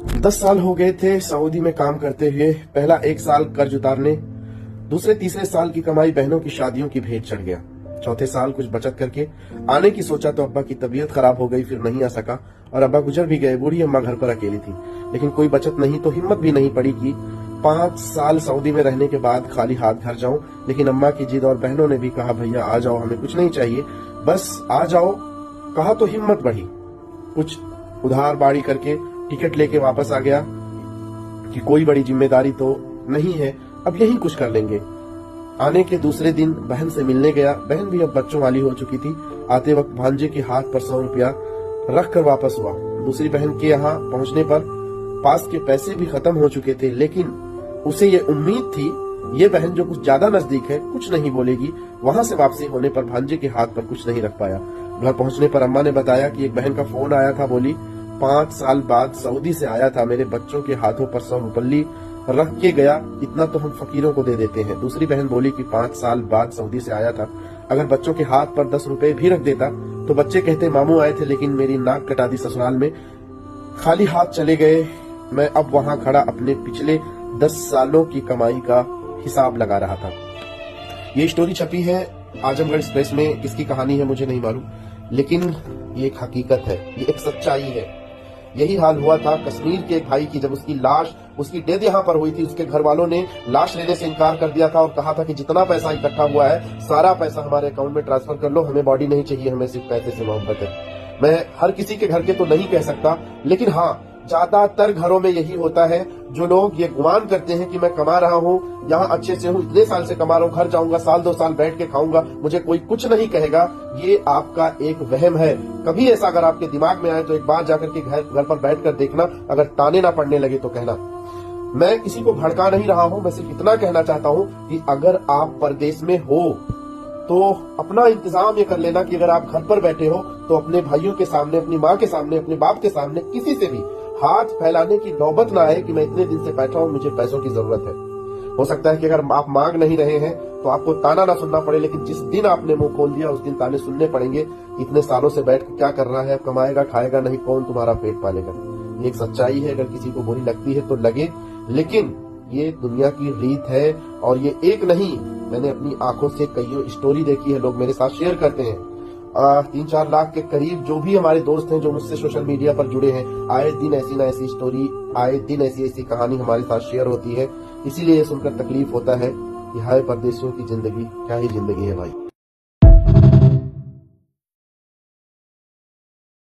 10 साल हो गए थे सऊदी में काम करते हुए। पहला 1 साल कर्ज उतारने, दूसरे तीसरे साल की कमाई बहनों की शादियों की भेंट चढ़ गया। चौथे साल कुछ बचत करके आने की सोचा तो अब्बा की तबीयत खराब हो गई, फिर नहीं आ सका और अब्बा गुजर भी गए। बूढ़ी अम्मा घर पर अकेली थी, लेकिन कोई बचत नहीं तो हिम्मत भी नहीं पड़ी कि 5 साल सऊदी में रहने के बाद खाली हाथ घर जाऊं। लेकिन अम्मा की जिद और बहनों ने भी कहा भैया आ जाओ, हमें कुछ नहीं चाहिए, बस आ जाओ। कहा तो हिम्मत बढ़ी, कुछ उधार बाड़ी करके टिकट लेके वापस आ गया कि कोई बड़ी जिम्मेदारी तो नहीं है, अब यही कुछ कर लेंगे। आने के दूसरे दिन बहन से मिलने गया। बहन भी अब बच्चों वाली हो चुकी थी। आते वक्त भांजे के हाथ पर 100 रुपया रख कर वापस हुआ। दूसरी बहन के यहाँ पहुंचने पर पास के पैसे भी खत्म हो चुके थे, लेकिन उसे ये उम्मीद थी ये बहन जो कुछ ज्यादा नजदीक है कुछ नहीं बोलेगी। वहां से वापसी होने पर भांजे के हाथ पर कुछ नहीं रख पाया। घर पहुंचने पर अम्मा ने बताया कि एक बहन का फोन आया था, बोली 5 साल बाद सऊदी से आया था, मेरे बच्चों के हाथों पर 100 रुपये रख के गया, इतना तो हम फकीरों को दे देते हैं। दूसरी बहन बोली कि 5 साल बाद सऊदी से आया था, अगर बच्चों के हाथ पर 10 रुपए भी रख देता तो बच्चे कहते मामू आए थे, लेकिन मेरी नाक कटा दी ससुराल में, खाली हाथ चले गए। मैं अब वहां खड़ा अपने पिछले 10 सालों की कमाई का हिसाब लगा रहा था। ये स्टोरी छपी है आजमगढ़ एक्सप्रेस में। किसकी कहानी है मुझे नहीं मालूम, लेकिन ये एक हकीकत है, ये एक सच्चाई है। यही हाल हुआ था कश्मीर के एक भाई की। जब उसकी लाश, उसकी डेथ यहाँ पर हुई थी, उसके घर वालों ने लाश लेने से इनकार कर दिया था और कहा था कि जितना पैसा इकट्ठा हुआ है सारा पैसा हमारे अकाउंट में ट्रांसफर कर लो, हमें बॉडी नहीं चाहिए, हमें सिर्फ पैसे से मोहब्बत है। मैं हर किसी के घर के तो नहीं कह सकता, लेकिन हाँ ज्यादातर घरों में यही होता है। जो लोग ये गुमान करते हैं कि मैं कमा रहा हूँ, यहाँ अच्छे से हूँ, इतने साल से कमा रहा हूँ, घर जाऊंगा, साल 2 साल बैठ के खाऊंगा, मुझे कोई कुछ नहीं कहेगा, ये आपका एक वहम है। कभी ऐसा अगर आपके दिमाग में आए तो एक बार जाकर के घर पर बैठ कर देखना, अगर ताने ना पड़ने लगे तो कहना। मैं किसी को भड़का नहीं रहा हूँ, मैं सिर्फ इतना कहना चाहता हूँ कि अगर आप परदेश में हो तो अपना इंतजाम ये कर लेना कि अगर आप घर पर बैठे हो तो अपने भाइयों के सामने, अपनी माँ के सामने, अपने बाप के सामने किसी से भी हाथ फैलाने की नौबत ना आए कि मैं इतने दिन से बैठा हूँ, मुझे पैसों की जरूरत है। हो सकता है कि अगर आप मांग नहीं रहे हैं तो आपको ताना ना सुनना पड़े, लेकिन जिस दिन आपने मुंह खोल दिया उस दिन ताने सुनने पड़ेंगे। इतने सालों से बैठ के क्या कर रहा है, कमाएगा खाएगा नहीं, कौन तुम्हारा पेट पालेगा। ये एक सच्चाई है, अगर किसी को बुरी लगती है तो लगे, लेकिन ये दुनिया की रीत है। और ये एक नहीं, मैंने अपनी आंखों से कई स्टोरी देखी है, लोग मेरे साथ शेयर करते हैं। 3-4 लाख के करीब जो भी हमारे दोस्त हैं जो मुझसे सोशल मीडिया पर जुड़े हैं, आए दिन ऐसी ना ऐसी स्टोरी, आए दिन ऐसी ऐसी कहानी हमारे साथ शेयर होती है। इसीलिए ये सुनकर तकलीफ होता है कि हाय परदेशियों की जिंदगी, क्या ही जिंदगी है भाई।